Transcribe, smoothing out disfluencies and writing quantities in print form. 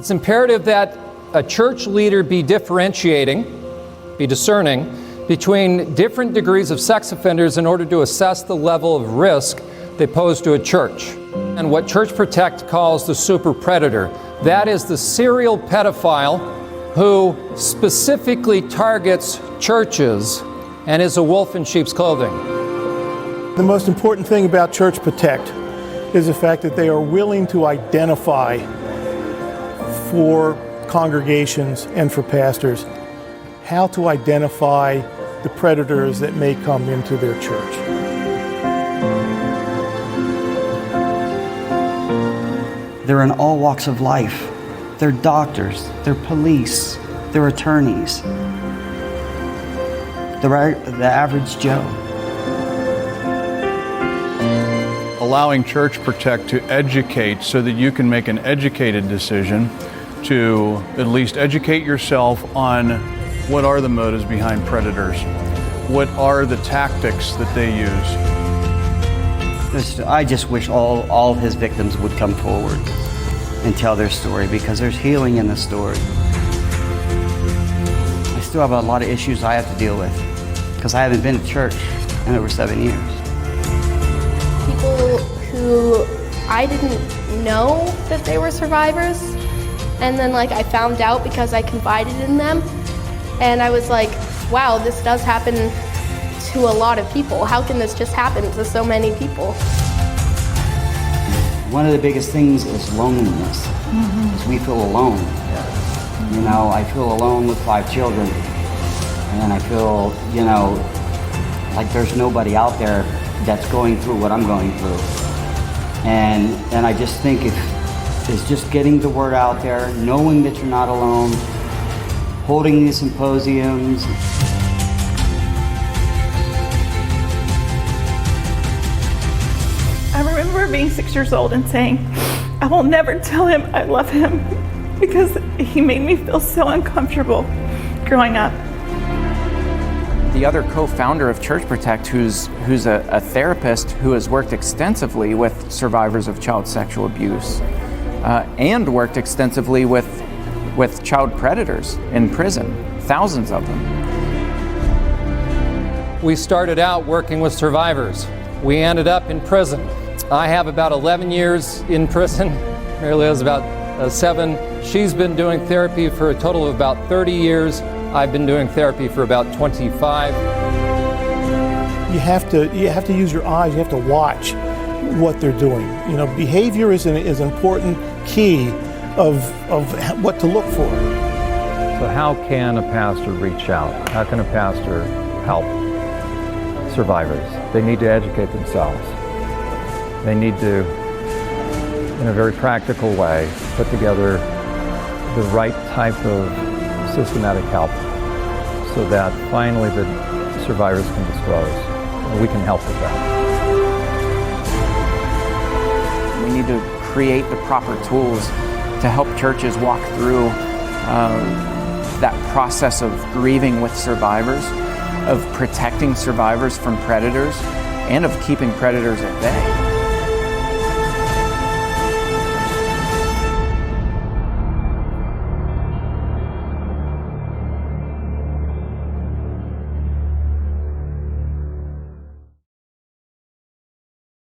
It's imperative that a church leader be discerning between different degrees of sex offenders in order to assess the level of risk they pose to a church. And what Church Protect calls the super predator, that is the serial pedophile who specifically targets churches and is a wolf in sheep's clothing. The most important thing about Church Protect is the fact that they are willing to identify for congregations and for pastors how to identify the predators that may come into their church. They're in all walks of life. They're doctors, they're police, they're attorneys. They're the average Joe. Allowing Church Protect to educate so that you can make an educated decision to at least educate yourself on what are the motives behind predators, what are the tactics that they use. I just wish all his victims would come forward and tell their story, because there's healing in the story. I still have a lot of issues I have to deal with because I haven't been to church in over 7 years. People who I didn't know that they were survivors, and then I found out because I confided in them, and I was like, wow, this does happen to a lot of people. How can this just happen to so many people? One of the biggest things is loneliness, because we feel alone. You know, I feel alone with 5 children, and I feel, like there's nobody out there that's going through what I'm going through. And I just think it's just getting the word out there, knowing that you're not alone, holding these symposiums. I remember being 6 years old and saying, I will never tell him I love him because he made me feel so uncomfortable growing up. The other co-founder of Church Protect, who's a therapist who has worked extensively with survivors of child sexual abuse and worked extensively with child predators in prison, thousands of them. We started out working with survivors. We ended up in prison. I have about 11 years in prison. Mary Liz about 7. She's been doing therapy for a total of about 30 years. I've been doing therapy for about 25. You have to use your eyes. You have to watch what they're doing. Behavior is an important key of what to look for. So how can a pastor reach out? How can a pastor help survivors? They need to educate themselves. They need to, in a very practical way, put together the right type of systematic help so that finally the survivors can disclose, and we can help with that. We need to create the proper tools to help churches walk through that process of grieving with survivors, of protecting survivors from predators, and of keeping predators at bay.